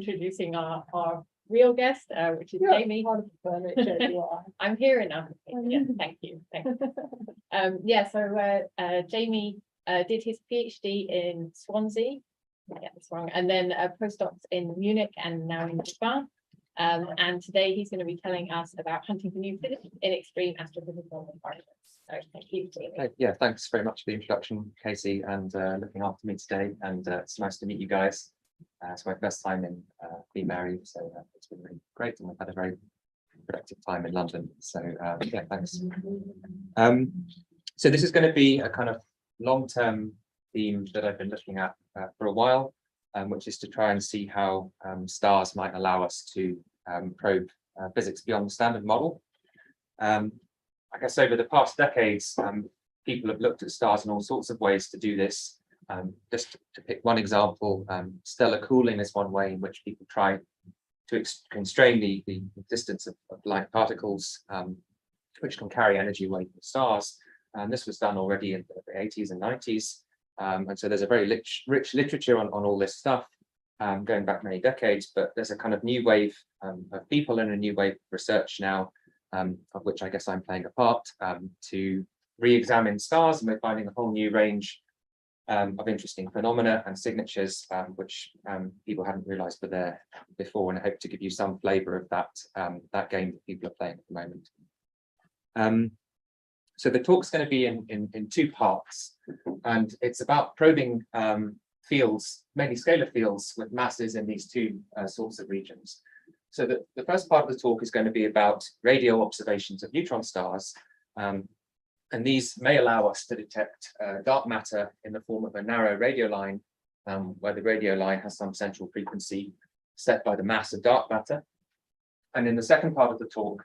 Introducing our real guest, which is Jamie. Part of the furniture, you are. I'm here enough. Yeah, thank you. Yeah, so Jamie did his PhD in Swansea, I get this wrong, and then postdocs in Munich and now in Japan. And today he's going to be telling us about hunting for new physics in extreme astrophysical environments. So thank you, Jamie. Yeah, thanks very much for the introduction, Casey, and looking after me today. And it's nice to meet you guys. It's my first time in being married, so it's been really great, and we've had a very productive time in London. So yeah, thanks. So this is going to be a kind of long-term theme that I've been looking at for a while, which is to try and see how stars might allow us to probe physics beyond the standard model. I guess over the past decades, people have looked at stars in all sorts of ways to do this. Just to pick one example, stellar cooling is one way in which people try to constrain the existence of light particles, which can carry energy away from stars. And this was done already in the 80s and 90s. And so there's a very rich literature on all this stuff, going back many decades, but there's a kind of new wave of people and a new wave of research now, of which I guess I'm playing a part, to re-examine stars, and we're finding a whole new range of interesting phenomena and signatures, which people hadn't realized were there before, and I hope to give you some flavor of that game that people are playing at the moment. So the talk's going to be in two parts, and it's about probing fields, mainly scalar fields, with masses in these two sorts of regions. So the first part of the talk is going to be about radio observations of neutron stars, and these may allow us to detect dark matter in the form of a narrow radio line, where the radio line has some central frequency set by the mass of dark matter. And in the second part of the talk,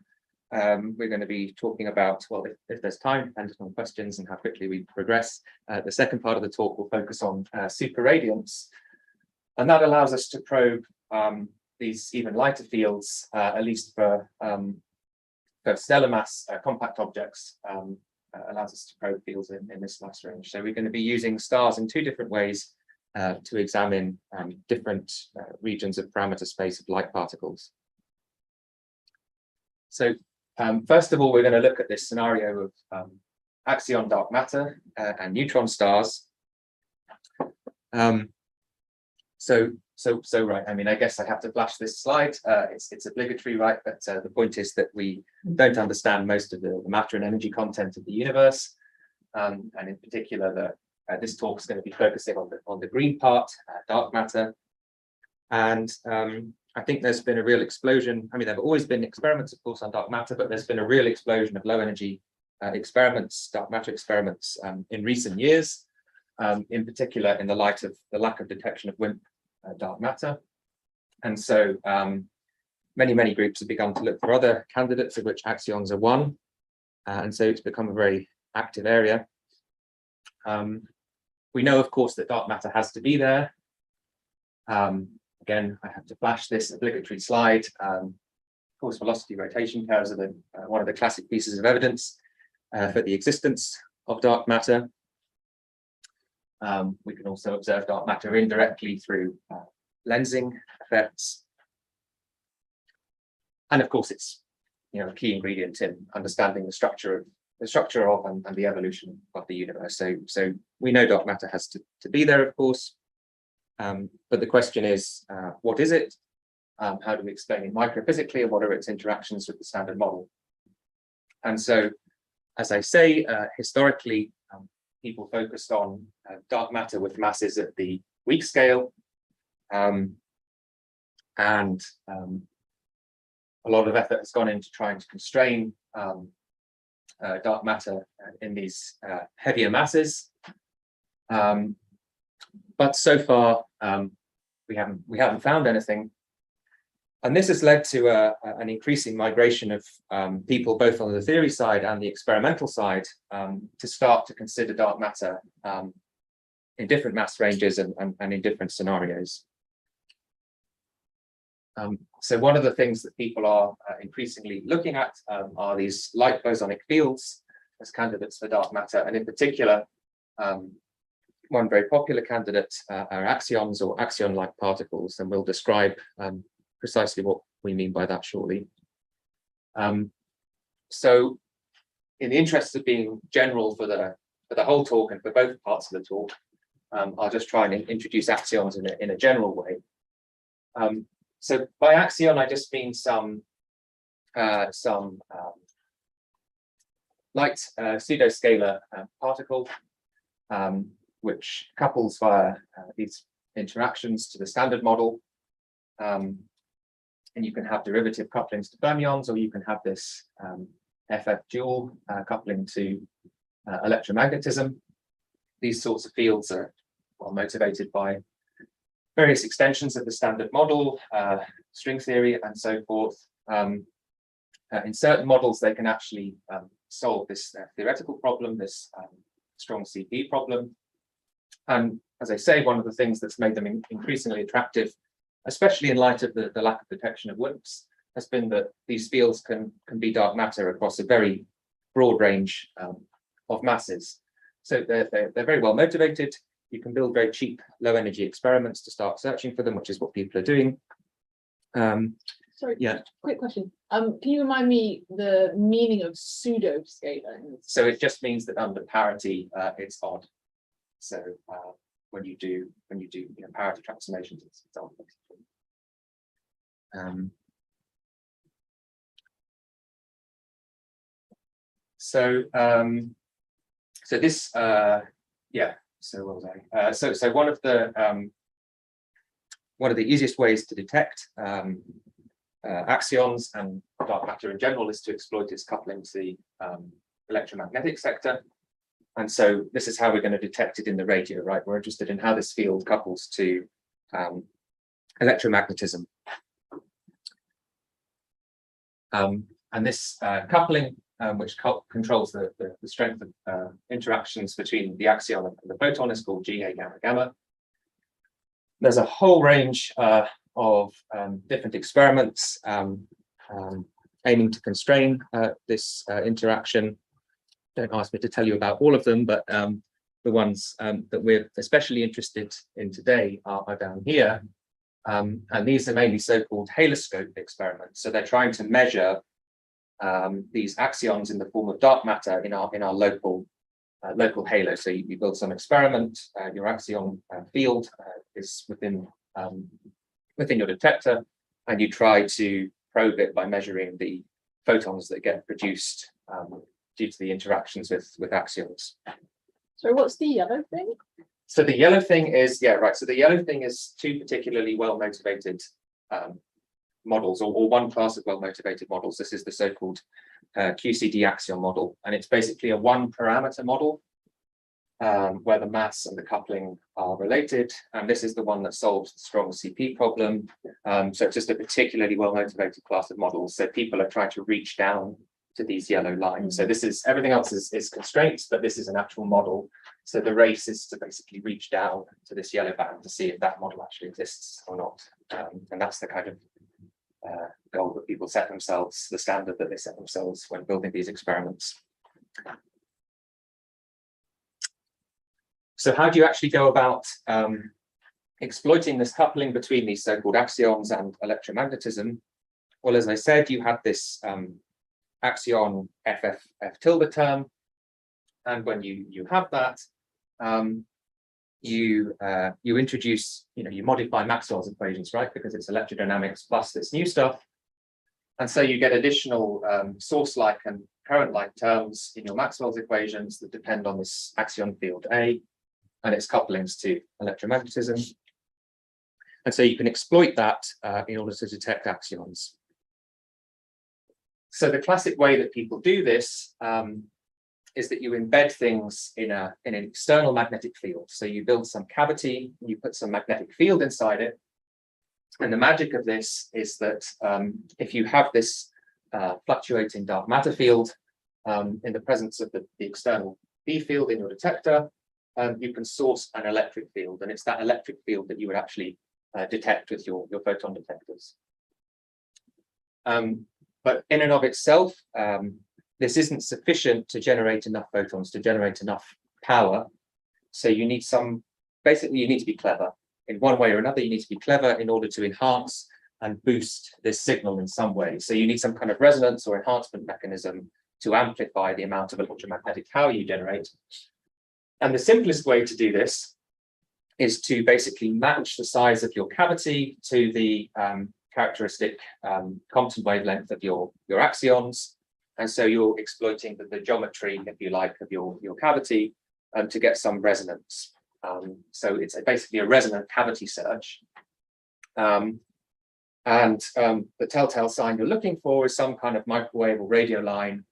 we're going to be talking about, well, if there's time, depending on questions and how quickly we progress, the second part of the talk will focus on super radiance. And that allows us to probe these even lighter fields, at least for stellar mass compact objects, allows us to probe fields in this mass range. So we're going to be using stars in two different ways to examine different regions of parameter space of light particles. So first of all, we're going to look at this scenario of axion dark matter and neutron stars. So right, I mean, I guess I have to flash this slide. It's obligatory, right? But the point is that we don't understand most of the matter and energy content of the universe. And in particular, this talk is going to be focusing on the green part, dark matter. And I think there's been a real explosion. I mean, there have always been experiments, of course, on dark matter, but there's been a real explosion of low energy experiments, dark matter experiments in recent years, in particular in the light of the lack of detection of WIMP dark matter. And so many groups have begun to look for other candidates, of which axions are one. And so it's become a very active area. We know, of course, that dark matter has to be there. Again, I have to flash this obligatory slide. Of course, velocity rotation curves are one of the classic pieces of evidence for the existence of dark matter. We can also observe dark matter indirectly through lensing effects. And of course, it's a key ingredient in understanding the structure of and the evolution of the universe. So we know dark matter has to be there, of course. But the question is, what is it? How do we explain it microphysically, and what are its interactions with the standard model? And so, as I say, historically, people focused on dark matter with masses at the weak scale. And a lot of effort has gone into trying to constrain dark matter in these heavier masses. But so far, we haven't found anything. And this has led to an increasing migration of people, both on the theory side and the experimental side, to start to consider dark matter in different mass ranges and in different scenarios. So one of the things that people are increasingly looking at are these light bosonic fields as candidates for dark matter, and in particular, one very popular candidate are axions or axion-like particles, and we'll describe precisely what we mean by that shortly. So in the interest of being general for the whole talk and for both parts of the talk, I'll just try and introduce axions in a general way. So by axion, I just mean some light pseudoscalar particle, which couples via these interactions to the standard model. And you can have derivative couplings to fermions, or you can have this FF dual coupling to electromagnetism. These sorts of fields are well motivated by various extensions of the standard model, string theory, and so forth. In certain models, they can actually solve this theoretical problem, this strong CP problem. And as I say, one of the things that's made them increasingly attractive, especially in light of the lack of detection of WIMPs, has been that these fields can be dark matter across a very broad range of masses. So they're very well motivated. You can build very cheap, low energy experiments to start searching for them, which is what people are doing. Sorry, yeah. Quick question. Can you remind me the meaning of pseudoscalar? So it just means that under parity, it's odd. So when you do parity transformations, it's odd. So this yeah. So what was I? So one of the easiest ways to detect axions and dark matter in general is to exploit its coupling to the electromagnetic sector. And so this is how we're going to detect it in the radio, right? We're interested in how this field couples to electromagnetism. And this coupling, which controls the strength of interactions between the axion and the photon, is called GA gamma gamma. There's a whole range of different experiments aiming to constrain this interaction. Don't ask me to tell you about all of them, but the ones that we're especially interested in today are down here. And these are mainly so-called haloscope experiments. So they're trying to measure these axions in the form of dark matter in our local halo. So you build some experiment, your axion field is within your detector, and you try to probe it by measuring the photons that get produced due to the interactions with axions. So what's the yellow thing? So the yellow thing is, yeah, right. So the yellow thing is two particularly well-motivated models, or one class of well-motivated models. This is the so-called Qcd Axial Model, and it's basically a one-parameter model where the mass and the coupling are related, and this is the one that solves the strong CP problem. So it's just a particularly well-motivated class of models. So people are trying to reach down to these yellow lines. So this is, everything else is constraints, but this is an actual model. So the race is to basically reach down to this yellow band to see if that model actually exists or not. And that's the kind of goal that people set themselves, the standard that they set themselves when building these experiments. So how do you actually go about exploiting this coupling between these so-called axions and electromagnetism? Well, as I said, you have this axion F tilde term, and when you have that, you introduce, you modify Maxwell's equations, right? Because it's electrodynamics plus this new stuff. And so you get additional source-like and current-like terms in your Maxwell's equations that depend on this axion field A and its couplings to electromagnetism. And so you can exploit that in order to detect axions. So the classic way that people do this is that you embed things in an external magnetic field. So you build some cavity, you put some magnetic field inside it. And the magic of this is that if you have this fluctuating dark matter field in the presence of the external B field in your detector, you can source an electric field. And it's that electric field that you would actually detect with your photon detectors. But in and of itself, this isn't sufficient to generate enough photons, to generate enough power So you need basically you need to be clever. In one way or another, you need to be clever in order to enhance and boost this signal in some way. So you need some kind of resonance or enhancement mechanism to amplify the amount of electromagnetic power you generate. And the simplest way to do this is to basically match the size of your cavity to the characteristic Compton wavelength of your axions. And so you're exploiting the geometry, if you like, of your cavity to get some resonance. So it's basically a resonant cavity search. And the telltale sign you're looking for is some kind of microwave or radio line,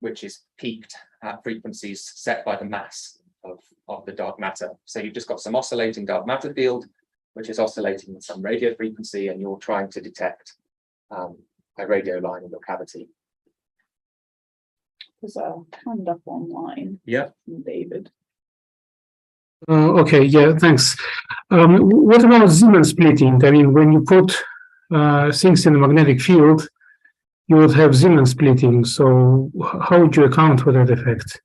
which is peaked at frequencies set by the mass of the dark matter. So you've just got some oscillating dark matter field, which is oscillating with some radio frequency, and you're trying to detect a radio line in your cavity. There's a hand up online. Yeah. From David. Okay, yeah, thanks. What about Zeman splitting? I mean, when you put things in a magnetic field, you would have Zeman splitting. So how would you account for that effect?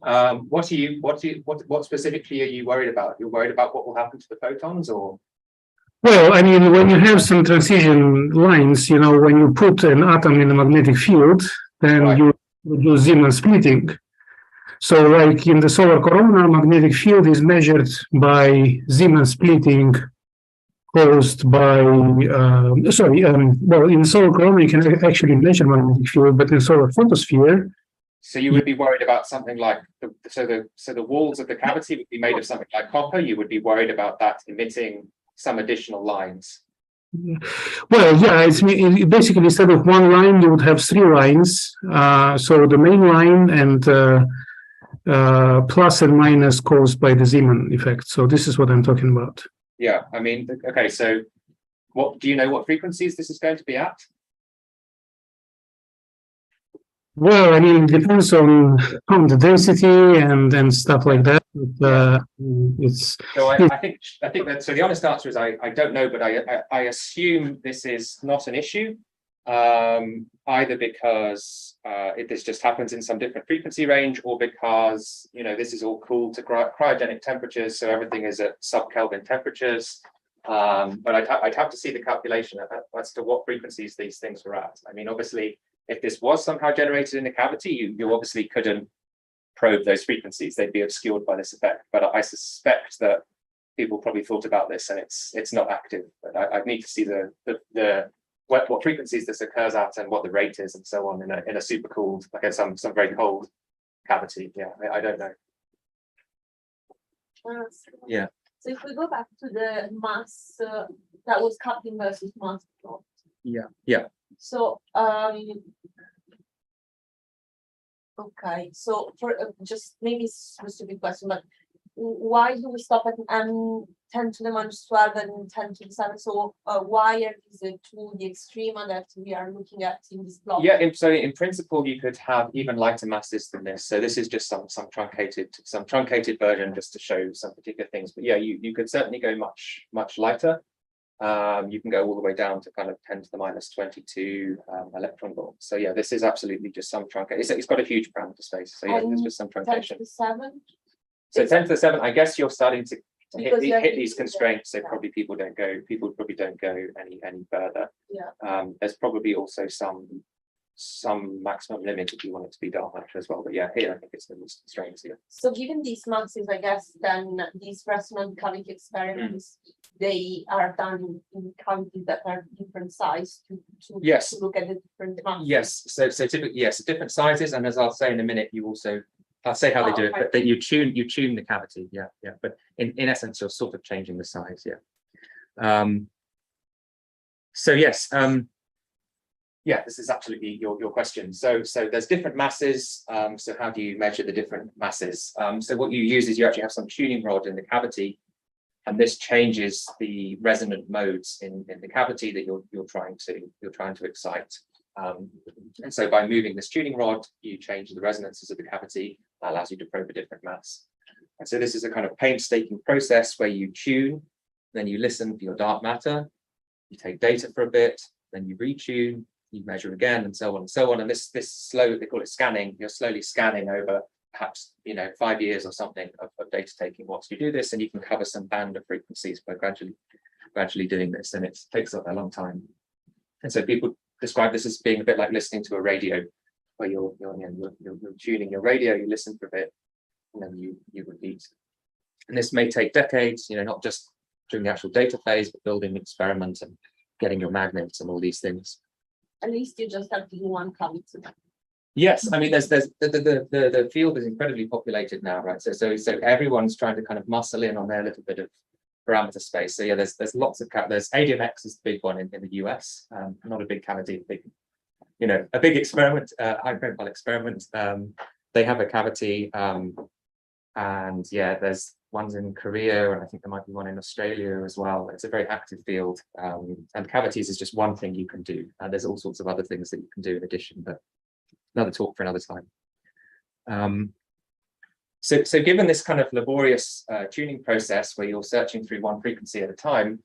What specifically are you worried about? You're worried about what will happen to the photons, or? Well, I mean, when you have some transition lines, you know, when you put an atom in a magnetic field, then Right. you do Zeman splitting. So like in the solar corona, magnetic field is measured by Zeman splitting caused by, well, in solar corona, you can actually measure magnetic field, but in solar photosphere. So you would be worried about something like, so the walls of the cavity would be made of something like copper. You would be worried about that emitting some additional lines. Well, yeah, basically instead of one line, you would have three lines. So the main line and plus and minus caused by the Zeman effect. So this is what I'm talking about. Yeah, I mean, okay, so what do you know what frequencies this is going to be at? Well, I mean, it depends on the density and stuff like that. But, it's So I think that, so the honest answer is I don't know, but I assume this is not an issue, either because this just happens in some different frequency range, or because, you know, this is all cooled to cryogenic temperatures, so everything is at sub-Kelvin temperatures. But I'd have to see the calculation as to what frequencies these things were at. I mean, obviously, if this was somehow generated in a cavity, you obviously couldn't probe those frequencies. They'd be obscured by this effect. But I suspect that people probably thought about this, and it's not active. But I need to see what frequencies this occurs at and what the rate is and so on in a supercooled, like in some very cold cavity. Yeah, I don't know. Yeah. So if we go back to the mass that was coupling versus mass plot. Yeah. Yeah. So okay, so for just maybe a stupid question, but why do we stop at 10 to the minus 12 and 10 to the 7? So why are these two the extrema that we are looking at in this plot? Yeah, so in principle, you could have even lighter masses than this. So this is just some truncated version just to show some particular things. But yeah, you could certainly go much lighter. You can go all the way down to kind of 10 to the minus 22 electron volts. So yeah, this is absolutely just some truncation. It's got a huge parameter space. So yeah, there's just some truncation. 10 to the 7? So 10 to the 7, I guess you're starting to hit these constraints. So probably people probably don't go any further. Yeah. There's probably also some maximum limit if you want it to be dark matter as well. But yeah, here I think it's the most constraints here. So given these masses, I guess then these resonant cavity experiments, they are done in cavities that are different size to look at the different masses. Yes, so typically, yes, different sizes, and as I'll say in a minute, I'll say how they do it, but that you tune the cavity, yeah. But in essence, you're sort of changing the size, yeah. So yes, yeah, this is absolutely your question. So there's different masses. So how do you measure the different masses? So what you use is you actually have some tuning rod in the cavity, and this changes the resonant modes in the cavity that you're trying to excite. And so by moving this tuning rod, you change the resonances of the cavity. That allows you to probe a different mass. And so this is a kind of painstaking process where you tune, then you listen for your dark matter, you take data for a bit, then you retune, you measure again, and so on and so on. And this slow, they call it scanning. You're slowly scanning over perhaps 5 years or something of data taking once you do this, and you can cover some band of frequencies by gradually doing this, and it takes a long time. And so people describe this as being a bit like listening to a radio, where you're tuning your radio, you listen for a bit, and then you repeat. And this may take decades, not just during the actual data phase, but building the experiment and getting your magnets and all these things. At least you just have to do one count. Yes, I mean, there's the field is incredibly populated now, right? So everyone's trying to kind of muscle in on their little bit of parameter space. So yeah, there's lots of there's ADMX is the big one in the US, not a big cavity, a big experiment, high profile experiment. They have a cavity, and yeah, there's ones in Korea, and I think there might be one in Australia as well. It's a very active field, and cavities is just one thing you can do. There's all sorts of other things that you can do in addition, but another talk for another time. So given this kind of laborious tuning process where you're searching through one frequency at a time,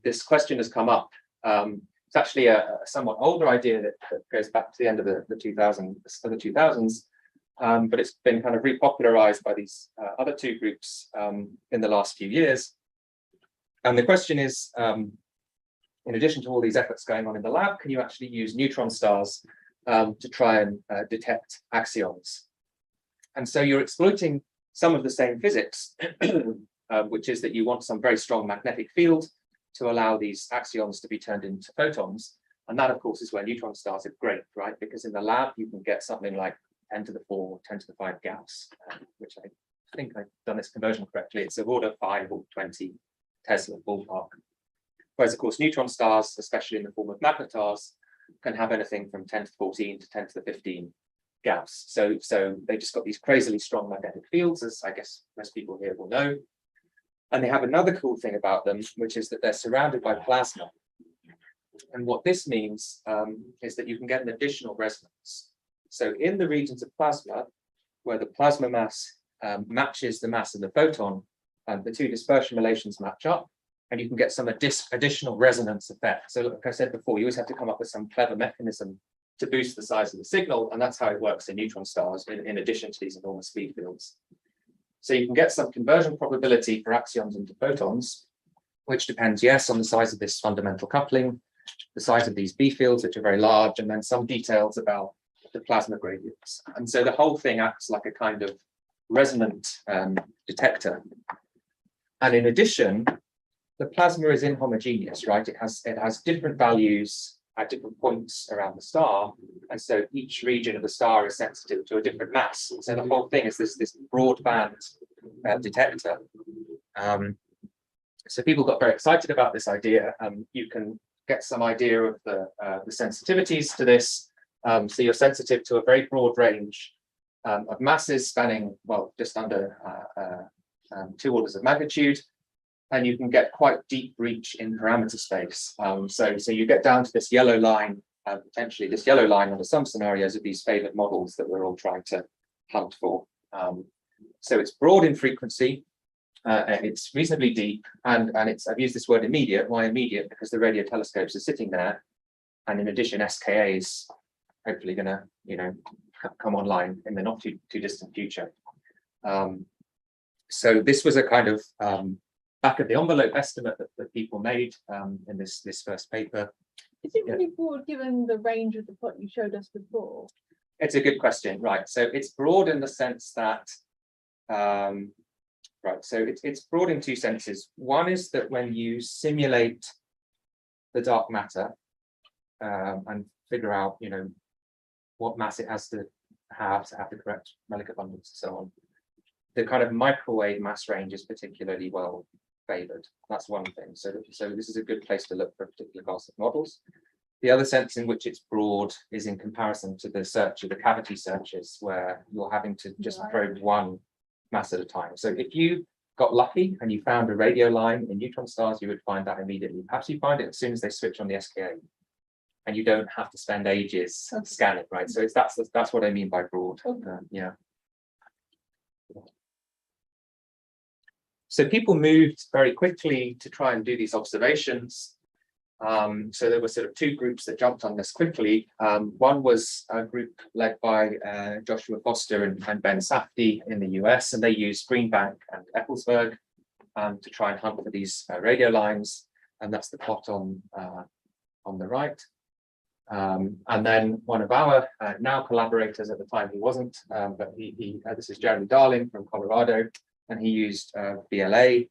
this question has come up. It's actually a somewhat older idea that goes back to the end of the 2000s, but it's been kind of repopularized by these other two groups in the last few years. And the question is, in addition to all these efforts going on in the lab, can you actually use neutron stars to try and detect axions? And so you're exploiting some of the same physics, which is that you want some very strong magnetic field to allow these axions to be turned into photons. And that, of course, is where neutron stars are great, right? Because in the lab, you can get something like 10 to the 4, 10 to the 5 Gauss, which I think I've done this conversion correctly. It's of order 5 or 20 Tesla ballpark. Whereas, of course, neutron stars, especially in the form of magnetars, can have anything from 10 to the 14 to 10 to the 15 Gauss. So they just got these crazily strong magnetic fields, as I guess most people here will know. And they have another cool thing about them, which is that they're surrounded by plasma. And what this means is that you can get an additional resonance. So in the regions of plasma, where the plasma mass matches the mass of the photon, the two dispersion relations match up, and you can get some additional resonance effect. So like I said before, you always have to come up with some clever mechanism to boost the size of the signal, and that's how it works in neutron stars, in addition to these enormous speed fields. So you can get some conversion probability for axions into photons, which depends, yes, on the size of this fundamental coupling, the size of these B fields, which are very large, and then some details about the plasma gradients. And so the whole thing acts like a kind of resonant detector. And in addition, the plasma is inhomogeneous, right? It has different values at different points around the star, and so each region of the star is sensitive to a different mass. So the whole thing is this broadband detector. So people got very excited about this idea. You can get some idea of the sensitivities to this. So you're sensitive to a very broad range of masses spanning, well, just under 2 orders of magnitude. And you can get quite deep reach in parameter space. So you get down to this yellow line, potentially this yellow line under some scenarios of these favored models that we're all trying to hunt for. So it's broad in frequency, it's reasonably deep, and I've used this word immediate. Why immediate? Because the radio telescopes are sitting there, and in addition, SKA is hopefully going to come online in the not too distant future. So this was a kind of back of the envelope estimate that people made in this first paper. Is it really broad given the range of the plot you showed us before? It's a good question, right? So it's broad in the sense that, right, so it's broad in two senses. One is that when you simulate the dark matter and figure out, what mass it has to have the correct Melick abundance and so on, the kind of microwave mass range is particularly well favored. That's one thing. So this is a good place to look for a particular class of models. The other sense in which it's broad is in comparison to the cavity searches, where you're having to just probe one mass at a time. So if you got lucky and you found a radio line in neutron stars, you would find that immediately. Perhaps you find it as soon as they switch on the SKA, and you don't have to spend ages scanning, right? So that's what I mean by broad. Yeah. So people moved very quickly to try and do these observations. So there were sort of two groups that jumped on this quickly. One was a group led by Joshua Foster and Ben Safdie in the US, and they used Greenbank and Ecclesburg to try and hunt for these radio lines, and that's the plot on the right. And then one of our now collaborators, at the time he wasn't, but this is Jeremy Darling from Colorado, and he used BLA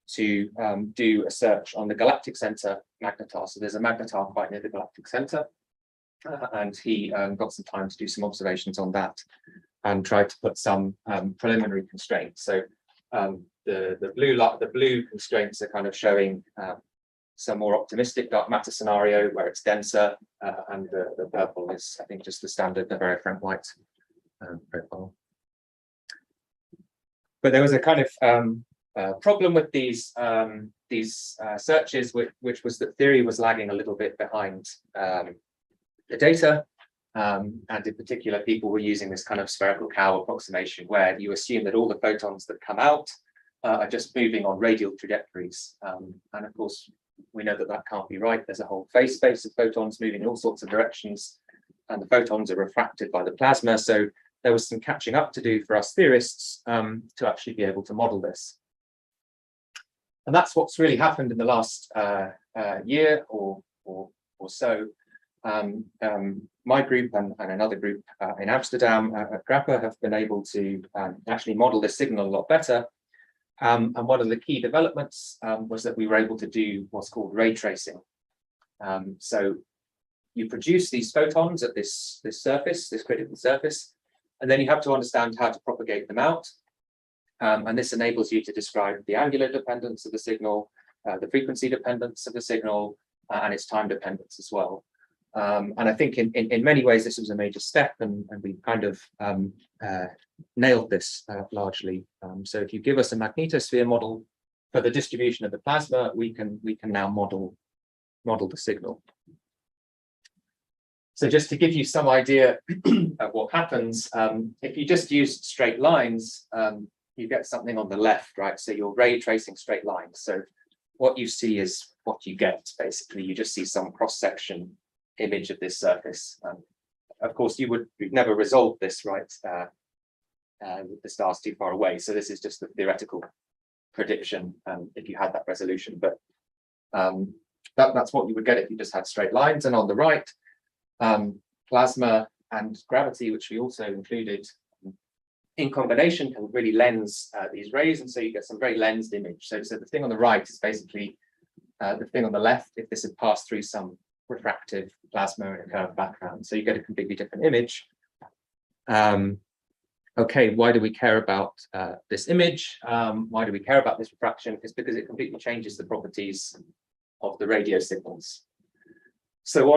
to do a search on the galactic center magnetar. So there's a magnetar quite near the galactic center, and he got some time to do some observations on that and tried to put some preliminary constraints. So the blue constraints are kind of showing some more optimistic dark matter scenario where it's denser, and the purple is, I think, just the standard Navarro Frank White profile. But there was a kind of problem with these searches, which was that theory was lagging a little bit behind the data, and in particular, people were using this kind of spherical cow approximation where you assume that all the photons that come out are just moving on radial trajectories, and of course we know that that can't be right. There's a whole phase space of photons moving in all sorts of directions, and the photons are refracted by the plasma. So there was some catching up to do for us theorists to actually be able to model this. And that's what's really happened in the last year or so. My group and another group in Amsterdam at GRAPPA have been able to actually model this signal a lot better. And one of the key developments was that we were able to do what's called ray tracing. So you produce these photons at this surface, this critical surface, and then you have to understand how to propagate them out. And this enables you to describe the angular dependence of the signal, the frequency dependence of the signal, and its time dependence as well. And I think in many ways this was a major step, and we kind of nailed this largely. So if you give us a magnetosphere model for the distribution of the plasma, we can now model the signal. So just to give you some idea of what happens, if you just use straight lines, you get something on the left, right? So you're ray tracing straight lines. So what you see is what you get, basically. You just see some cross-section image of this surface. Of course, you would never resolve this, right, with the stars too far away. So this is just a theoretical prediction if you had that resolution. But that's what you would get if you just had straight lines. And on the right, plasma and gravity, which we also included in combination, can really lens these rays. And so you get some very lensed image. So the thing on the right is basically the thing on the left if this had passed through some refractive plasma in a curved background. So you get a completely different image. Okay, why do we care about this image? Why do we care about this refraction? It's because it completely changes the properties of the radio signals. So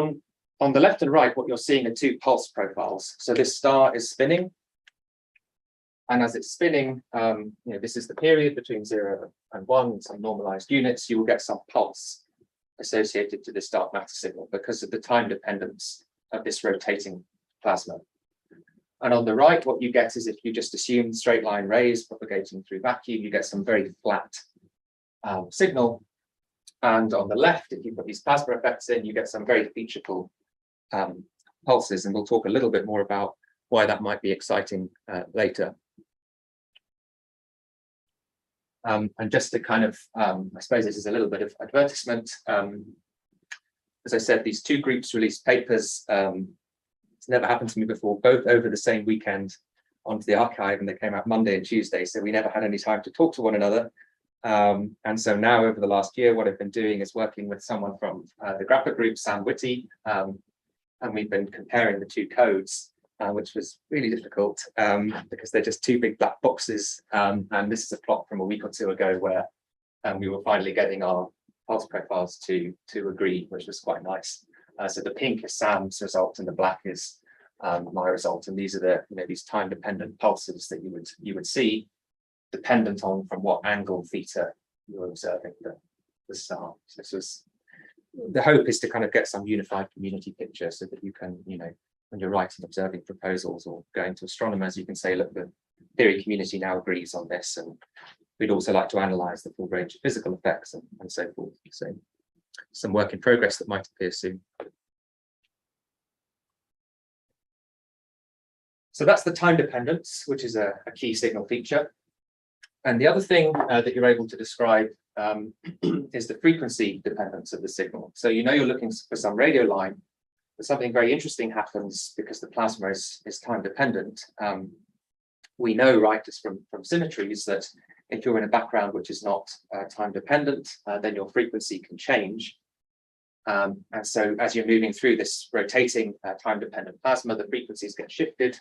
on the left and right, what you're seeing are two pulse profiles. So this star is spinning, and as it's spinning, this is the period between 0 and 1, some normalized units. You will get some pulse associated to this dark matter signal because of the time dependence of this rotating plasma. And on the right, what you get is, if you just assume straight line rays propagating through vacuum, you get some very flat signal. And on the left, if you put these plasma effects in, you get some very featureful pulses. And we'll talk a little bit more about why that might be exciting later. And just to kind of, I suppose this is a little bit of advertisement. As I said, these two groups released papers. It's never happened to me before, both over the same weekend onto the archive, and they came out Monday and Tuesday. So we never had any time to talk to one another. And so now over the last year, what I've been doing is working with someone from the GRAPPA group, Sam Whitty, and we've been comparing the two codes. Which was really difficult because they're just two big black boxes. And this is a plot from a week or two ago where we were finally getting our pulse profiles to agree, which was quite nice. So the pink is Sam's result and the black is my result. And these are these time-dependent pulses that you would see dependent on from what angle theta you're observing the star. So this was, the hope is to kind of get some unified community picture so that you can, when you're writing observing proposals or going to astronomers, you can say, look, the theory community now agrees on this, and we'd also like to analyze the full range of physical effects and so forth. So some work in progress that might appear soon. So that's the time dependence, which is a key signal feature. And the other thing that you're able to describe is the frequency dependence of the signal. So you know you're looking for some radio line, but something very interesting happens because the plasma is time dependent. We know, right, just from symmetries, that if you're in a background which is not time dependent, then your frequency can change. And so as you're moving through this rotating time dependent plasma, the frequencies get shifted.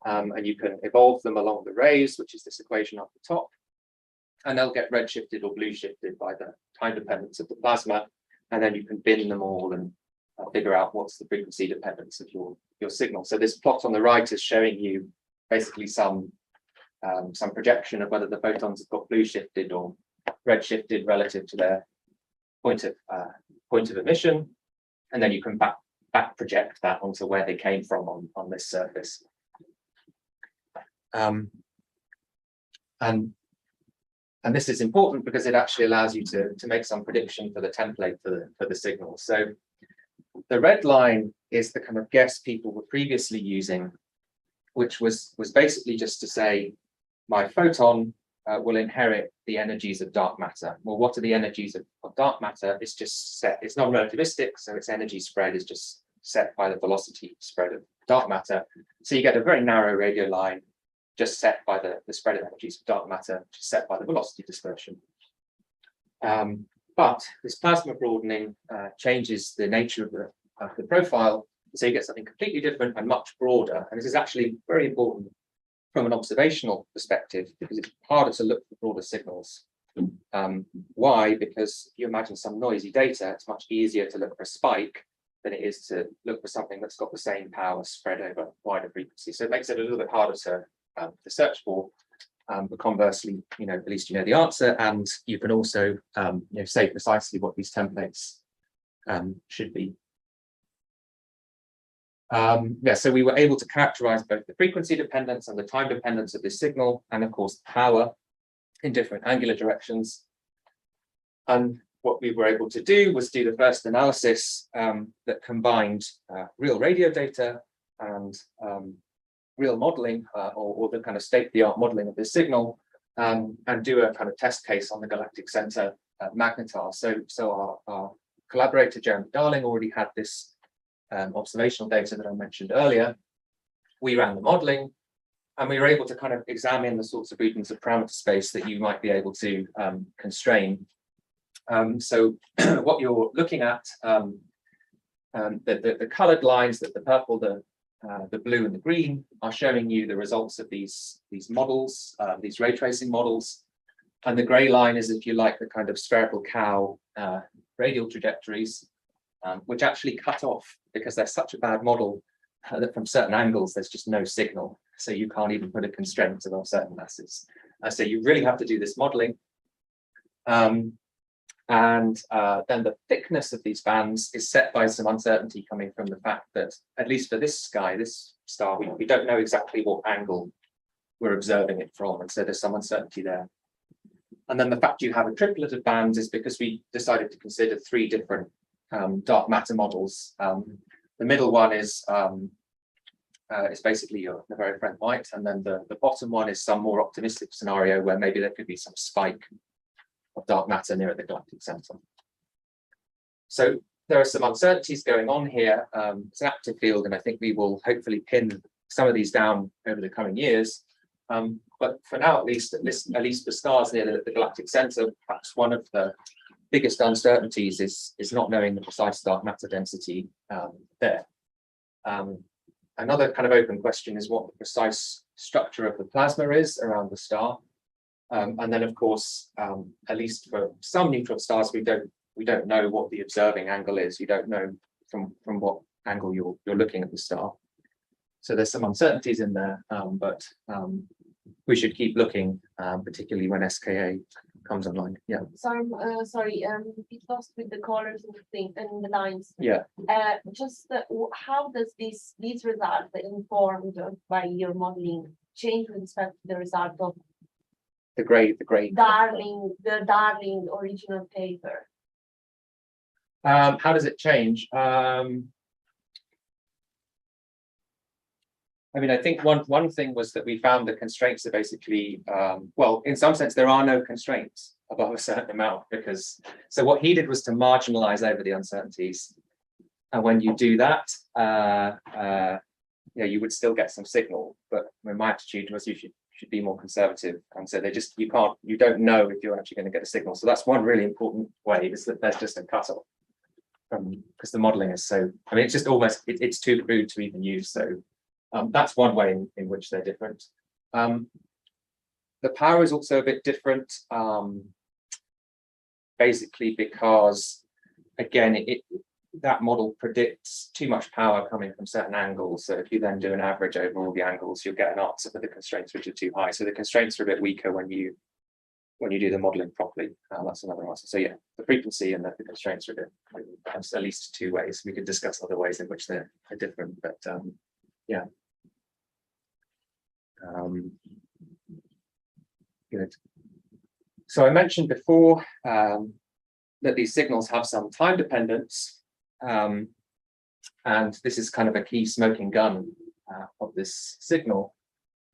And you can evolve them along the rays, which is this equation up the top, and they'll get red shifted or blue shifted by the time dependence of the plasma, and then you can bin them all and figure out what's the frequency dependence of your signal. So this plot on the right is showing you basically some projection of whether the photons have got blue shifted or red shifted relative to their point of emission, and then you can back project that onto where they came from on this surface. And this is important because it actually allows you to make some prediction for the template for the signal. So the red line is the kind of guess people were previously using, which was basically just to say my photon will inherit the energies of dark matter. Well, what are the energies of dark matter? It's just set. It's not relativistic, so its energy spread is just set by the velocity spread of dark matter. So you get a very narrow radio line just set by the spread of energies of dark matter, which is set by the velocity dispersion. But this plasma broadening changes the nature of the profile, so you get something completely different and much broader. And this is actually very important from an observational perspective, because it's harder to look for broader signals. Why? Because if you imagine some noisy data, it's much easier to look for a spike than it is to look for something that's got the same power spread over wider frequency. So it makes it a little bit harder to search for, but conversely, at least you know the answer, and you can also say precisely what these templates should be. So we were able to characterize both the frequency dependence and the time dependence of this signal, and of course power in different angular directions. And what we were able to do was do the first analysis that combined real radio data and real modeling, or the kind of state-of-the-art modeling of this signal, and do a kind of test case on the galactic center magnetar. So our collaborator Jeremy Darling already had this observational data that I mentioned earlier. We ran the modeling, and we were able to kind of examine the sorts of regions of parameter space that you might be able to constrain. So what you're looking at, the colored lines, that the purple, the blue and the green, are showing you the results of these models, these ray tracing models. And the gray line is, if you like, the kind of spherical cow radial trajectories, which actually cut off because they're such a bad model that from certain angles there's just no signal. So you can't even put a constraint to those certain masses. So you really have to do this modeling. And then the thickness of these bands is set by some uncertainty coming from the fact that, at least for this star, we don't know exactly what angle we're observing it from, and so there's some uncertainty there. And then the fact you have a triplet of bands is because we decided to consider 3 different dark matter models. The middle one is basically your very friend white, and then the bottom one is some more optimistic scenario where maybe there could be some spike of dark matter near the galactic center. So there are some uncertainties going on here. It's an active field, and I think we will hopefully pin some of these down over the coming years. But for now, at least for stars near the galactic center, perhaps one of the biggest uncertainties is not knowing the precise dark matter density there. Another kind of open question is what the precise structure of the plasma is around the star. And then, of course, at least for some neutron stars, we don't know what the observing angle is. You don't know from what angle you're looking at the star. So there's some uncertainties in there, but we should keep looking, particularly when SKA comes online. Yeah. Sorry, it's lost with the colors and the thing and the lines. Yeah. How does these results informed by your modeling change with respect to the result of the gray the Darling original paper? How does it change? I mean, I think one thing was that we found the constraints are basically, well, in some sense, there are no constraints above a certain amount because, so what he did was to marginalize over the uncertainties. And when you do that, yeah, you would still get some signal, but my attitude was you should be more conservative. And so you don't know if you're actually going to get a signal. So that's one really important way, is that there's just a cutoff because the modeling is so, I mean, it's just almost, it's too crude to even use. So that's one way in which they're different. The power is also a bit different, basically because, again, that model predicts too much power coming from certain angles. So if you then do an average over all the angles, you'll get an answer for the constraints which are too high. So the constraints are a bit weaker when you do the modeling properly. That's another answer. So yeah, the frequency and the constraints are a bit, at least two ways. We could discuss other ways in which they're different, but yeah. Good. So I mentioned before that these signals have some time dependence. And this is kind of a key smoking gun of this signal.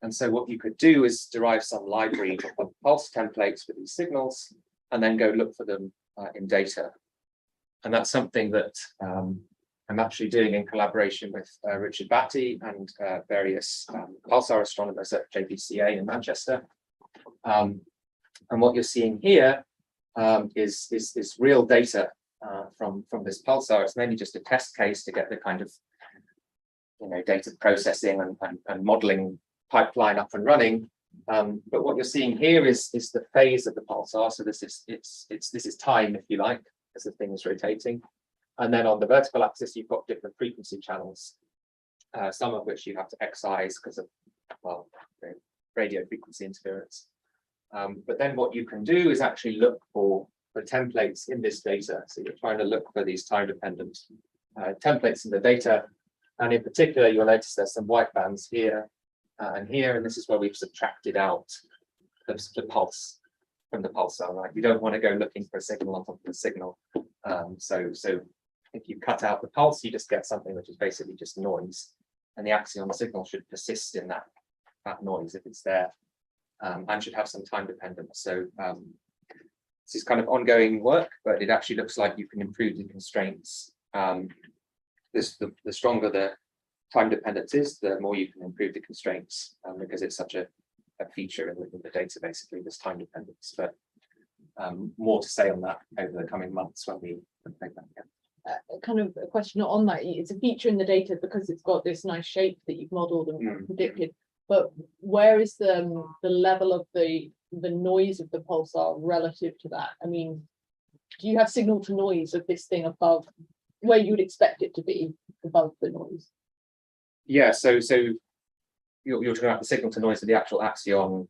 And so what you could do is derive some library of pulse templates for these signals and then go look for them in data. And that's something that I'm actually doing in collaboration with Richard Batty and various pulsar astronomers at JPCA in Manchester. And what you're seeing here is real data from this pulsar. It's mainly just a test case to get the kind of data processing and modeling pipeline up and running. But what you're seeing here is the phase of the pulsar. So this is time, if you like, as the thing is rotating. And then on the vertical axis, you've got different frequency channels, some of which you have to excise because of, well, radio frequency interference. But then what you can do is actually look for templates in this data. So you're trying to look for these time-dependent templates in the data. And in particular, you'll notice there's some white bands here and here, and this is where we've subtracted out the pulse from the pulsar, right? You don't want to go looking for a signal on top of the signal. So if you cut out the pulse, you just get something which is basically just noise. And the axion signal should persist in that noise if it's there, and should have some time dependence. So this is kind of ongoing work, but it actually looks like you can improve the constraints. The stronger the time dependence is, the more you can improve the constraints, because it's such a feature in the data, basically, this time dependence. But more to say on that over the coming months when we make that again. Kind of a question on that. It's a feature in the data because it's got this nice shape that you've modeled and predicted. But where is the level of the noise of the pulsar relative to that? I mean, do you have signal to noise of this thing above where you would expect it to be above the noise? Yeah, so you're talking about the signal to noise of the actual axion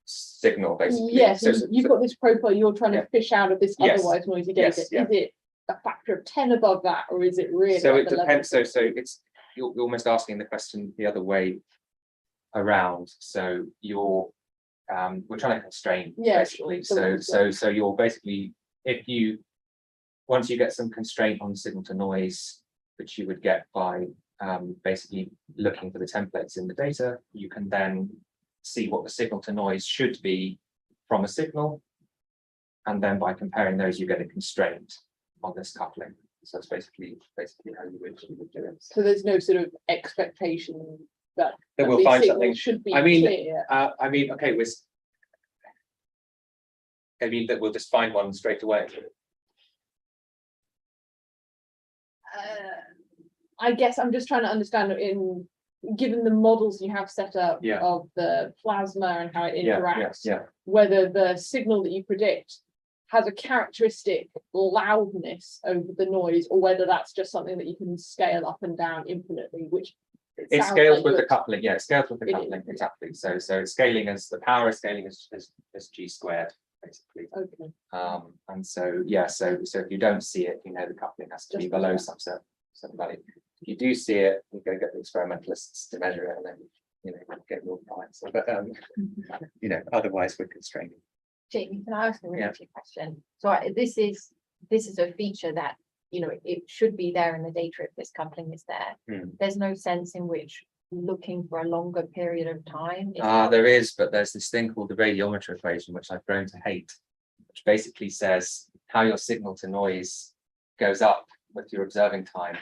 signal, basically. Yes, so you've got this profile you're trying to fish out of this Yes. otherwise noisy data. Yes, yeah. Is it a factor of 10 above that, or is it really? So at it the depends. level? So it's you're almost asking the question the other way around. So we're trying to constrain, basically. So you're basically, once you get some constraint on signal to noise, which you would get by basically looking for the templates in the data, you can then see what the signal to noise should be from a signal, and then by comparing those, you get a constraint on this coupling. So it's basically how you would do it. So there's no sort of expectation that we'll these find signals something. should be clear. clear. Okay, that we'll just find one straight away. I guess I'm just trying to understand, given the models you have set up of the plasma and how it interacts, whether the signal that you predict has a characteristic loudness over the noise, or whether that's just something that you can scale up and down infinitely, which it scales with the coupling. Yeah, it scales with the coupling, exactly. So it's scaling as the power is scaling as g squared, basically. Okay. And so if you don't see it, the coupling has to be below some certain value. If you do see it, you go get the experimentalists to measure it, and then get your price. But otherwise we're constraining. Jamie, can I ask a related question? So this is a feature that you know, it should be there in the data if this coupling is there. There's no sense in which looking for a longer period of time. There is, but there's this thing called the Radiometric Equation, which I've grown to hate, which basically says how your signal to noise goes up with your observing time.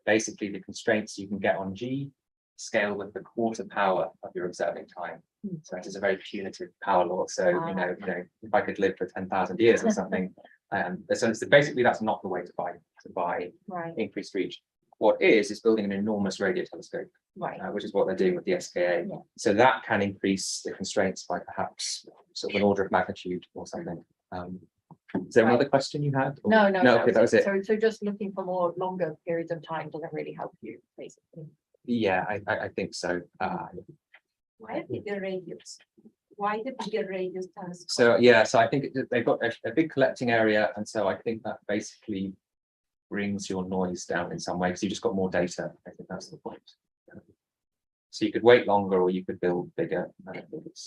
Basically the constraints you can get on G scale with the quarter power of your observing time. So it is a very punitive power law. So you know, if I could live for 10,000 years or something, so basically that's not the way to buy increased reach. What is building an enormous radio telescope, which is what they're doing with the SKA. So that can increase the constraints by perhaps sort of an order of magnitude or something. Is there another question you had? Or? No, Okay, that was it. So just looking for more longer periods of time doesn't really help you, basically. Yeah, I think so. Why bigger radius? Why the bigger radius telescope? So yeah, so I think they've got a big collecting area, and so I think that basically brings your noise down in some way because you just got more data. I think that's the point. So you could wait longer, or you could build bigger.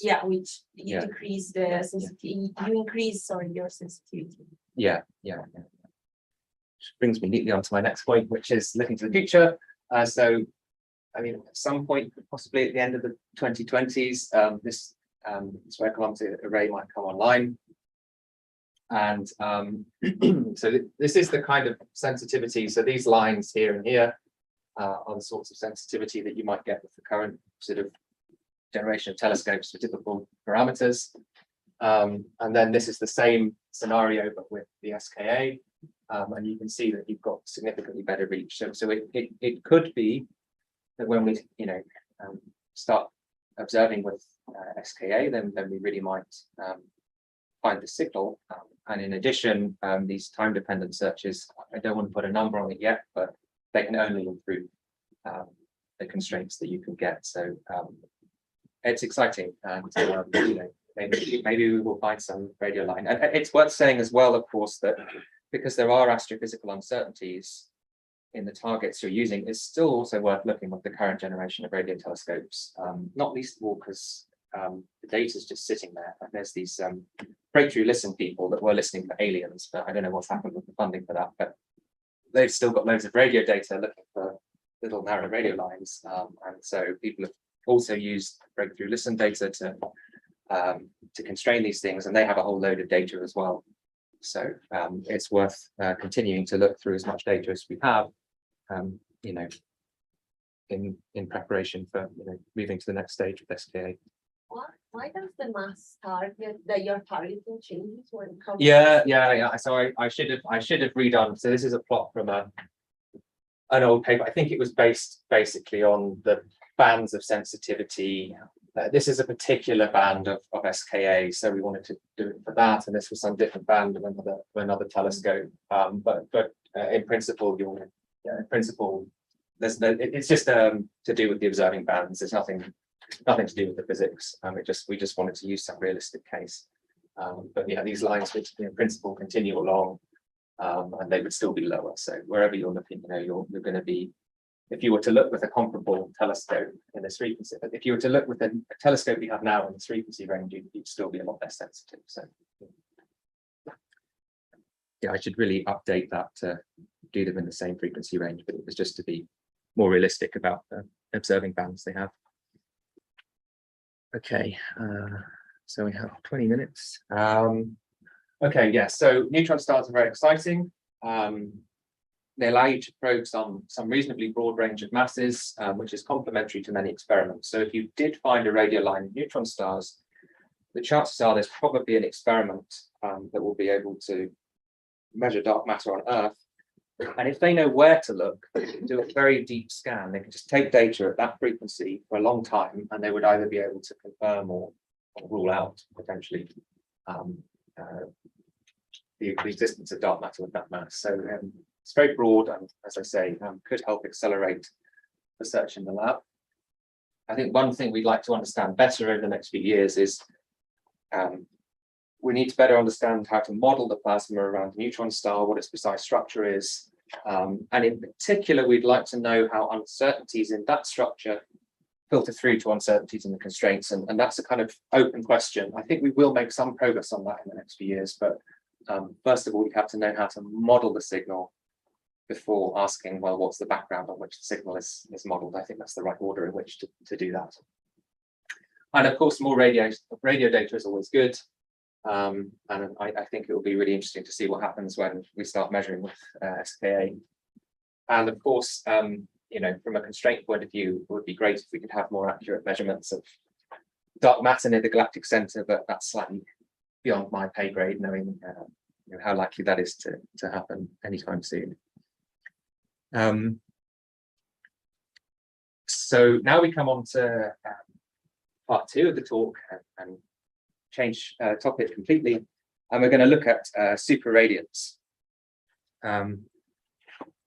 Yeah, which you decrease the sensitivity. You increase your sensitivity. Yeah. Which brings me neatly on to my next point, which is looking to the future. So, I mean, at some point, possibly at the end of the 2020s, this square kilometer array might come online. And so this is the kind of sensitivity. So these lines here and here are the sorts of sensitivity that you might get with the current sort of generation of telescopes for typical parameters. And then this is the same scenario, but with the SKA. And you can see that you've got significantly better reach. So it could be that when we start observing with SKA, then we really might find the signal. And in addition, these time-dependent searches, I don't want to put a number on it yet, but they can only improve the constraints that you can get. So it's exciting, and maybe we will find some radio line. And it's worth saying as well, of course, that because there are astrophysical uncertainties in the targets you're using, it's still also worth looking at the current generation of radio telescopes, not least of all because the data is just sitting there. And there's these breakthrough listen people that were listening for aliens, but I don't know what's happened with the funding for that, but they've still got loads of radio data looking for little narrow radio lines. And so people have also used breakthrough listen data to constrain these things, and they have a whole load of data as well. So it's worth continuing to look through as much data as we have, in preparation for moving to the next stage of SKA. Why does the mass target that you're targeting change when it comes? Yeah. So I should have redone. So this is a plot from an old paper. I think it was based basically on the bands of sensitivity. This is a particular band of SKA, so we wanted to do it for that, and this was some different band of another telescope. But in principle, it's just to do with the observing bands. There's nothing to do with the physics. We just wanted to use some realistic case. But yeah, these lines would in principle continue along, and they would still be lower. So wherever you're looking, you're going to be. If you were to look with a comparable telescope in this frequency, if you were to look with a telescope we have now in this frequency range, you'd still be a lot less sensitive. So yeah, I should really update that to do them in the same frequency range, but it was just to be more realistic about the observing bands they have. Okay, so we have 20 minutes. Okay, yeah, so neutron stars are very exciting. They allow you to probe some reasonably broad range of masses, which is complementary to many experiments. So if you did find a radio line in neutron stars, the chances are there's probably an experiment that will be able to measure dark matter on Earth. And if they know where to look, they can do a very deep scan. They can just take data at that frequency for a long time, and they would either be able to confirm or rule out potentially the existence of dark matter with that mass. So it's very broad, and as I say, could help accelerate the search in the lab. I think one thing we'd like to understand better over the next few years is we need to better understand how to model the plasma around a neutron star, what its precise structure is. And in particular, we'd like to know how uncertainties in that structure filter through to uncertainties in the constraints. And that's a kind of open question. I think we will make some progress on that in the next few years, but first of all, you have to know how to model the signal before asking, well, what's the background on which the signal is modeled? I think that's the right order in which to do that. And of course, more radio data is always good. And I think it will be really interesting to see what happens when we start measuring with SKA. And of course, you know, from a constraint point of view, it would be great if we could have more accurate measurements of dark matter near the galactic center, but that's slightly beyond my pay grade, knowing you know, how likely that is to happen anytime soon. So now we come on to part 2 of the talk and change topic completely, and we're going to look at superradiance.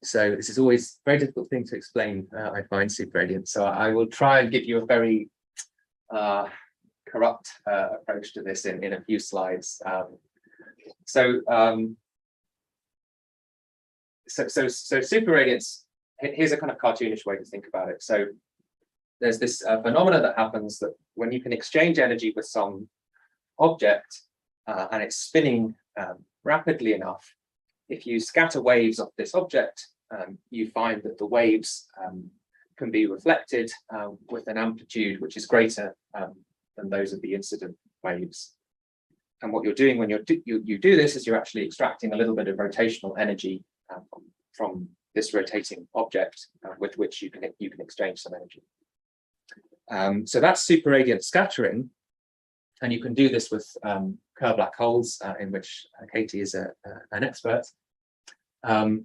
So this is always a very difficult thing to explain, I find, superradiance. So I will try and give you a very corrupt approach to this in a few slides. So superradiance, here's a kind of cartoonish way to think about it. So there's this phenomena that happens that when you can exchange energy with some object and it's spinning rapidly enough, if you scatter waves off this object, you find that the waves can be reflected with an amplitude which is greater than those of the incident waves. And what you're doing when you do this is you're actually extracting a little bit of rotational energy from this rotating object with which you can exchange some energy. So that's superradiant scattering, and you can do this with Kerr black holes, in which Katie is an expert. And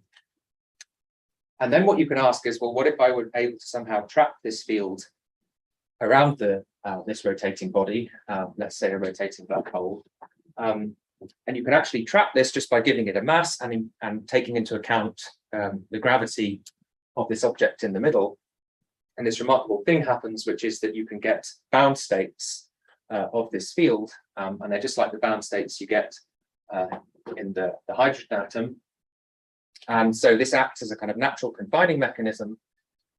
then what you can ask is, well, what if I were able to somehow trap this field around this rotating body, let's say a rotating black hole, and you can actually trap this just by giving it a mass and taking into account the gravity of this object in the middle. And this remarkable thing happens, which is that you can get bound states of this field, and they're just like the bound states you get in the hydrogen atom. And so this acts as a kind of natural confining mechanism.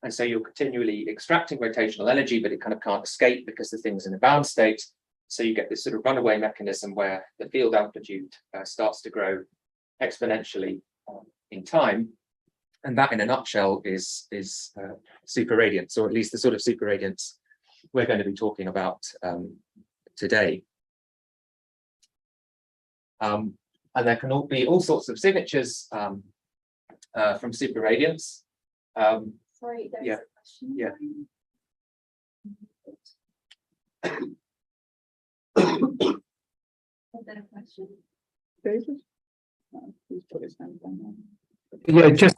And so you're continually extracting rotational energy, but it kind of can't escape because the thing's in a bound state. So you get this sort of runaway mechanism where the field amplitude starts to grow exponentially in time. And that, in a nutshell, is superradiance, or at least the sort of superradiance we're going to be talking about today. And there can be all sorts of signatures from superradiance. Sorry, there's yeah, a question. yeah. Is there a question? David? Please put his hand down. Yeah, just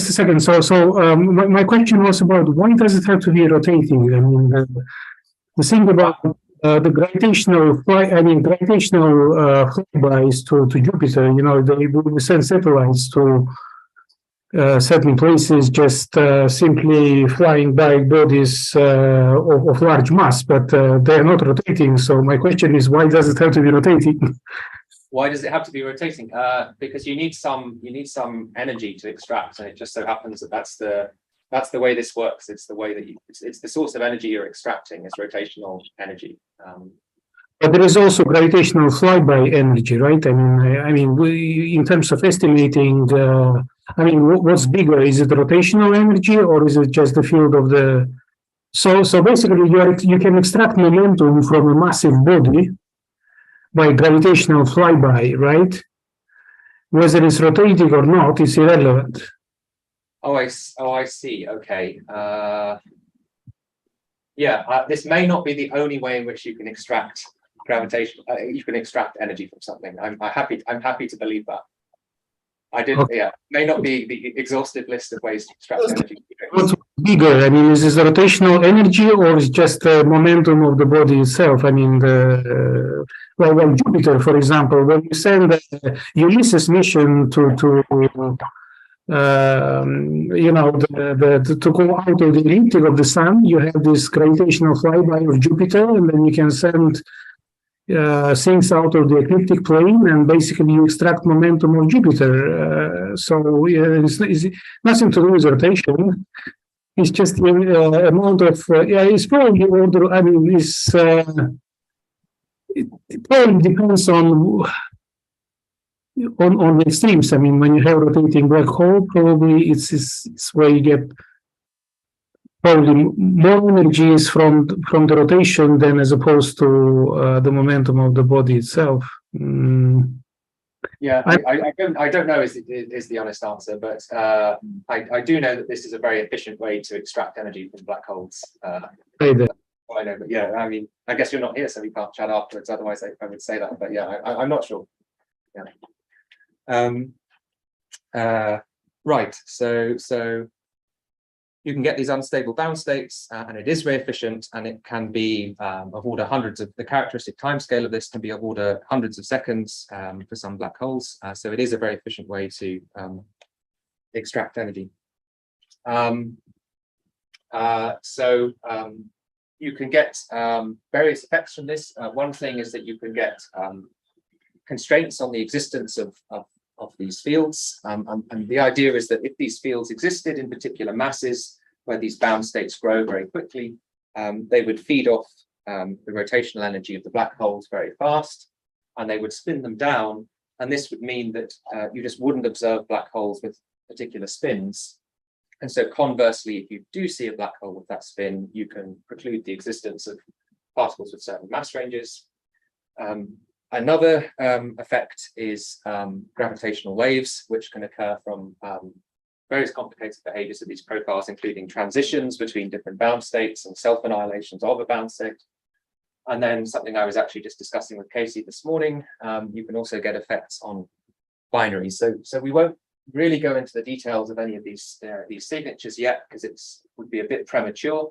a second. So my question was about why does it have to be rotating? I mean, the thing about the gravitational flybys to Jupiter, you know, we send satellites to certain places, just simply flying by bodies of large mass, but they're not rotating. So my question is, why does it have to be rotating? Why does it have to be rotating? Because you need some energy to extract, and it just so happens that that's the way this works. It's the way that it's the source of energy you're extracting. It's rotational energy. But there is also gravitational flyby energy, right? I mean, in terms of estimating, what's bigger? Is it rotational energy, or is it just the field of the? So basically, you can extract momentum from a massive body by gravitational flyby, right? Whether it's rotating or not, it's irrelevant. Oh, I see. Okay. This may not be the only way in which you can extract gravitation. You can extract energy from something. I'm happy to believe that. Okay. Yeah, may not be the exhaustive list of ways to extract energy. What's bigger? I mean, is this rotational energy, or is just the momentum of the body itself? I mean, well, Jupiter, for example, when you send the Ulysses mission to go out of the ecliptic of the sun, you have this gravitational flyby of Jupiter, and then you can send things out of the ecliptic plane, and basically you extract momentum of Jupiter. It's nothing to do with rotation. It's just amount of it's probably order. I mean, it probably depends on on the extremes. I mean, when you have rotating black hole, probably it's where you get probably more energies from the rotation than as opposed to the momentum of the body itself. Yeah, I don't know is the honest answer, but I do know that this is a very efficient way to extract energy from black holes. I know, but yeah, I mean, I guess you're not here, so we can't chat afterwards. Otherwise, I would say that, but yeah, I'm not sure. Yeah. Right. So you can get these unstable bound states, and it is very efficient, and it can be of order hundreds of the characteristic timescale of this can be of order hundreds of seconds for some black holes. So it is a very efficient way to extract energy. You can get various effects from this. One thing is that you can get constraints on the existence of these fields. And the idea is that if these fields existed in particular masses where these bound states grow very quickly, they would feed off the rotational energy of the black holes very fast, and they would spin them down. And this would mean that you just wouldn't observe black holes with particular spins. And so conversely, if you do see a black hole with that spin, you can preclude the existence of particles with certain mass ranges. Another effect is gravitational waves, which can occur from various complicated behaviors of these profiles, including transitions between different bound states and self-annihilations of a bound state. And then something I was actually just discussing with Casey this morning, you can also get effects on binaries. So we won't really go into the details of any of these signatures yet, because it would be a bit premature.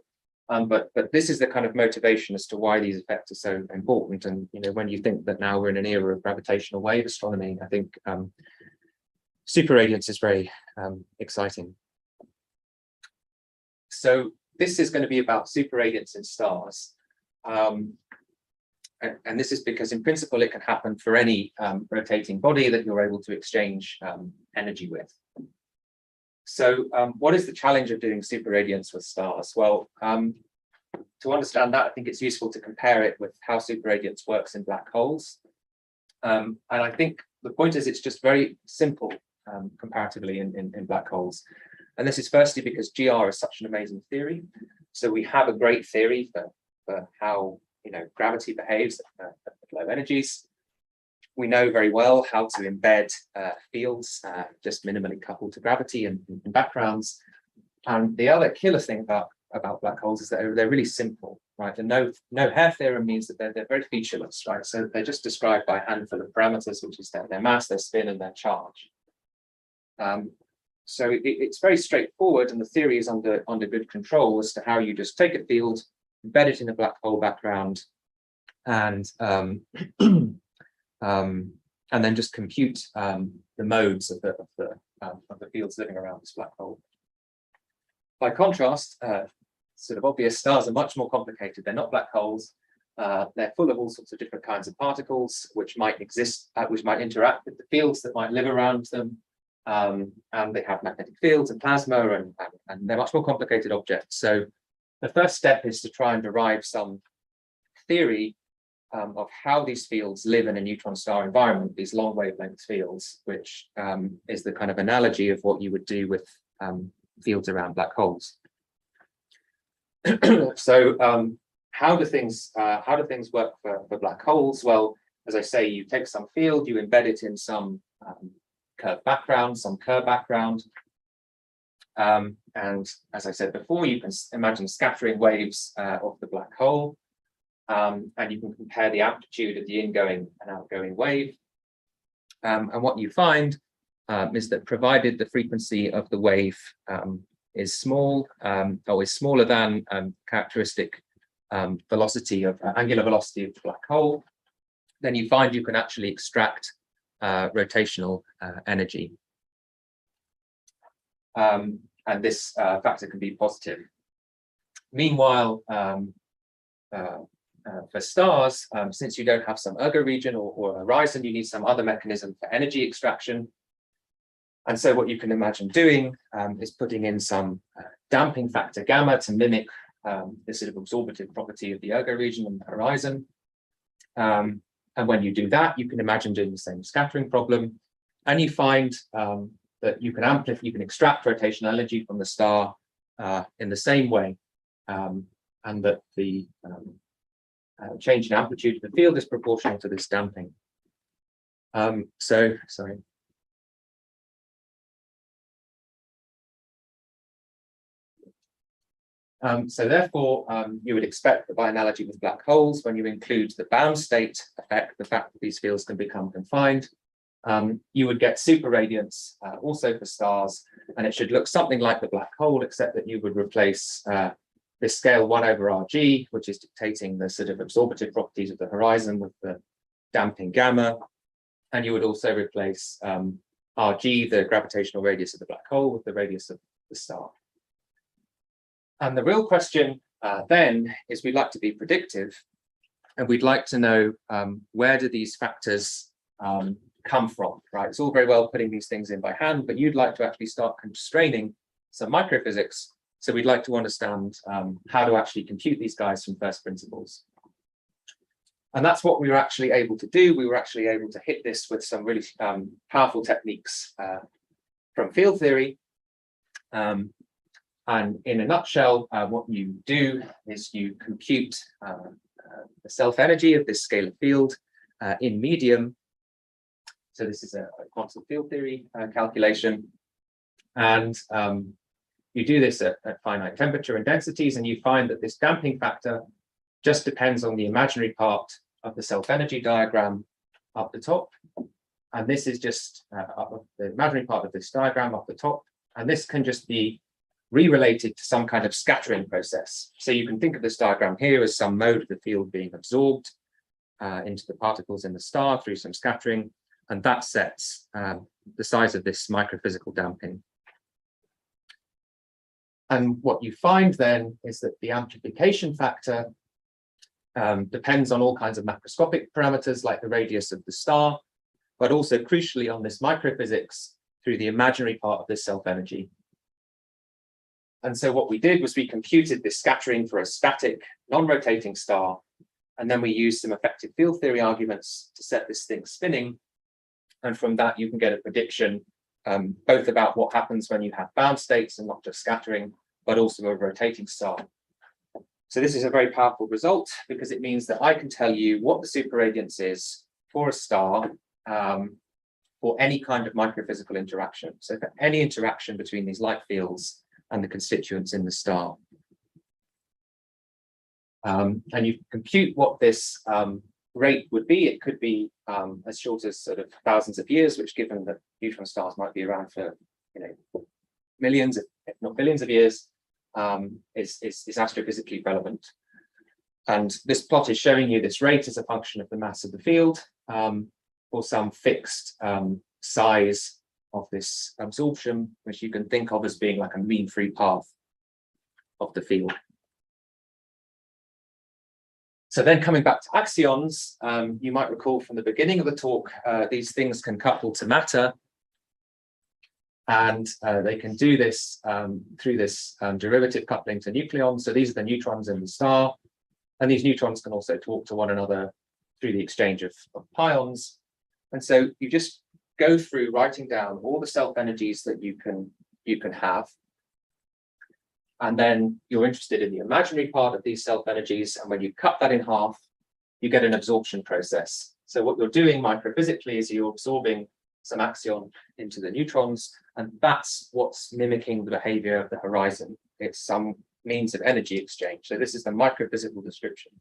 But this is the kind of motivation as to why these effects are so important. And when you think that now we're in an era of gravitational wave astronomy, I think superradiance is very exciting. So this is going to be about superradiance in stars. And this is because in principle it can happen for any rotating body that you're able to exchange energy with. So what is the challenge of doing superradiance with stars? Well, to understand that, I think it's useful to compare it with how superradiance works in black holes. And I think the point is it's just very simple comparatively in black holes. And this is firstly because GR is such an amazing theory. So we have a great theory for how gravity behaves at low energies. We know very well how to embed fields just minimally coupled to gravity and backgrounds. And the other killer thing about black holes is that they're really simple, right? The no hair theorem means that they're very featureless, right? So they're just described by a handful of parameters, which is their mass, their spin, and their charge. So it's very straightforward, and the theory is under good control as to how you just take a field, embed it in a black hole background, and then just compute the modes of the fields living around this black hole. By contrast, sort of obvious stars are much more complicated. They're not black holes. They're full of all sorts of different kinds of particles which might exist, which might interact with the fields that might live around them. And they have magnetic fields and plasma, and they're much more complicated objects. So the first step is to try and derive some theory of how these fields live in a neutron star environment, these long wavelength fields, which is the kind of analogy of what you would do with fields around black holes. So how do things work for black holes? Well, as I say, you take some field, you embed it in some curved background, some curve background. And as I said before, you can imagine scattering waves of the black hole, and you can compare the amplitude of the ingoing and outgoing wave. And what you find is that provided the frequency of the wave is small, or is smaller than characteristic velocity of angular velocity of the black hole, then you find you can actually extract rotational energy. And this factor can be positive. Meanwhile, for stars, since you don't have some ergo region or horizon, you need some other mechanism for energy extraction. And so what you can imagine doing is putting in some damping factor gamma to mimic the sort of absorptive property of the ergo region and the horizon. And when you do that, you can imagine doing the same scattering problem. And you find that you can extract rotational energy from the star in the same way, and that the change in amplitude of the field is proportional to this damping. Sorry. So therefore, you would expect that by analogy with black holes, when you include the bound state effect, the fact that these fields can become confined, you would get super radiance also for stars, and it should look something like the black hole, except that you would replace this scale 1 over Rg, which is dictating the sort of absorptive properties of the horizon, with the damping gamma, and you would also replace Rg, the gravitational radius of the black hole, with the radius of the star. And the real question then is, we'd like to be predictive, and we'd like to know where do these factors come from, right? It's all very well putting these things in by hand, but you'd like to actually start constraining some microphysics. So we'd like to understand how to actually compute these guys from first principles. And that's what we were actually able to do. We were actually able to hit this with some really powerful techniques from field theory. And in a nutshell, what you do is you compute the self-energy of this scalar field in medium. So this is a quantum field theory calculation. And you do this at finite temperature and densities, and you find that this damping factor just depends on the imaginary part of the self-energy diagram up the top. And this is just the imaginary part of this diagram up the top. And this can just be re-related to some kind of scattering process. So you can think of this diagram here as some mode of the field being absorbed into the particles in the star through some scattering, and that sets the size of this microphysical damping. And what you find then is that the amplification factor depends on all kinds of macroscopic parameters like the radius of the star, but also crucially on this microphysics through the imaginary part of this self-energy. And so what we did was we computed this scattering for a static, non-rotating star, and then we used some effective field theory arguments to set this thing spinning. And from that, you can get a prediction both about what happens when you have bound states and not just scattering, but also a rotating star. So this is a very powerful result, because it means that I can tell you what the superradiance is for a star for any kind of microphysical interaction. So for any interaction between these light fields and the constituents in the star. And you compute what this rate would be. It could be as short as sort of thousands of years, which, given that neutron stars might be around for millions, if not billions of years, is astrophysically relevant. And this plot is showing you this rate as a function of the mass of the field for some fixed size of this absorption, which you can think of as being like a mean free path of the field. So then coming back to axions, you might recall from the beginning of the talk, these things can couple to matter. And they can do this through this derivative coupling to nucleons. So these are the neutrons in the star. And these neutrons can also talk to one another through the exchange of pions. And so you just go through writing down all the self-energies that you can have. And then you're interested in the imaginary part of these self-energies. And when you cut that in half, you get an absorption process. So what you're doing microphysically is you're absorbing some axion into the neutrons, and that's what's mimicking the behavior of the horizon. It's some means of energy exchange. So this is the microphysical description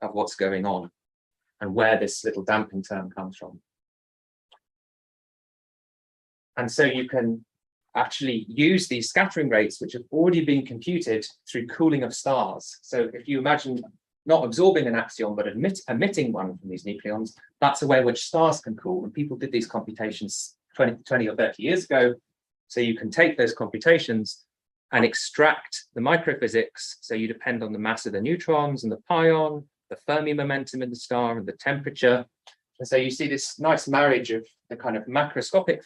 of what's going on and where this little damping term comes from. And so you can actually use these scattering rates, which have already been computed through cooling of stars. So if you imagine not absorbing an axion, but emitting one from these nucleons, that's a way in which stars can cool. And people did these computations 20 or 30 years ago. So you can take those computations and extract the microphysics. So you depend on the mass of the neutrons and the pion, the Fermi momentum in the star, and the temperature. And so you see this nice marriage of the kind of macroscopic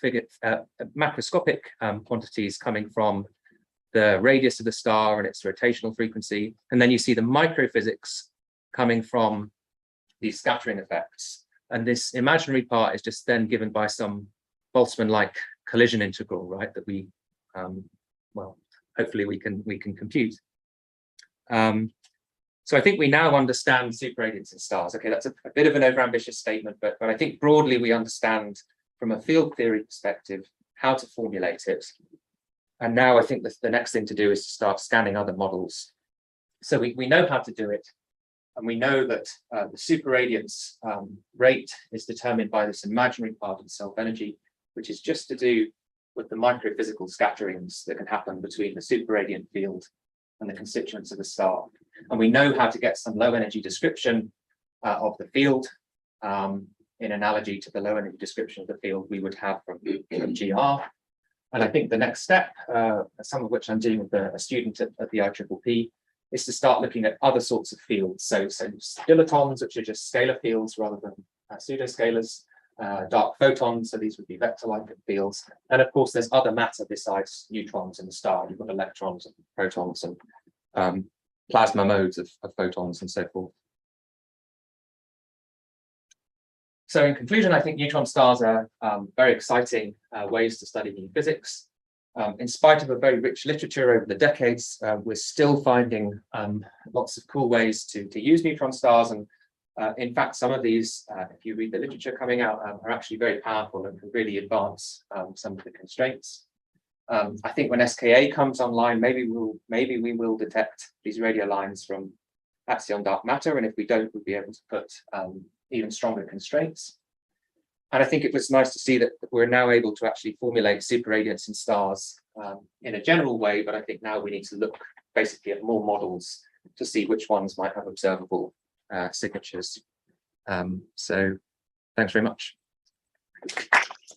quantities coming from the radius of the star and its rotational frequency. And then you see the microphysics coming from these scattering effects. And this imaginary part is just then given by some Boltzmann-like collision integral, right? That we, well, hopefully we can compute. So I think we now understand superradiance in stars. Okay, that's a bit of an overambitious statement, but I think broadly we understand from a field theory perspective how to formulate it. And now I think the next thing to do is to start scanning other models. So we know how to do it. And we know that the superradiance rate is determined by this imaginary part of the self-energy, which is just to do with the microphysical scatterings that can happen between the superradiant field and the constituents of the star. And we know how to get some low energy description of the field in analogy to the low energy description of the field we would have from GR. And I think the next step, some of which I'm doing with a student at the IPPP, is to start looking at other sorts of fields. So kilotons, which are just scalar fields rather than pseudoscalars, dark photons, so these would be vector-like fields. And of course, there's other matter besides neutrons in the star. You've got electrons and protons and plasma modes of photons and so forth. So in conclusion, I think neutron stars are very exciting ways to study new physics. In spite of a very rich literature over the decades, we're still finding lots of cool ways to use neutron stars. And in fact, some of these, if you read the literature coming out, are actually very powerful and can really advance some of the constraints. I think when SKA comes online, maybe we will detect these radio lines from axion dark matter. And if we don't, we'll be able to put even stronger constraints. And I think it was nice to see that we're now able to actually formulate superradiance in stars in a general way, but I think now we need to look basically at more models to see which ones might have observable signatures. So thanks very much.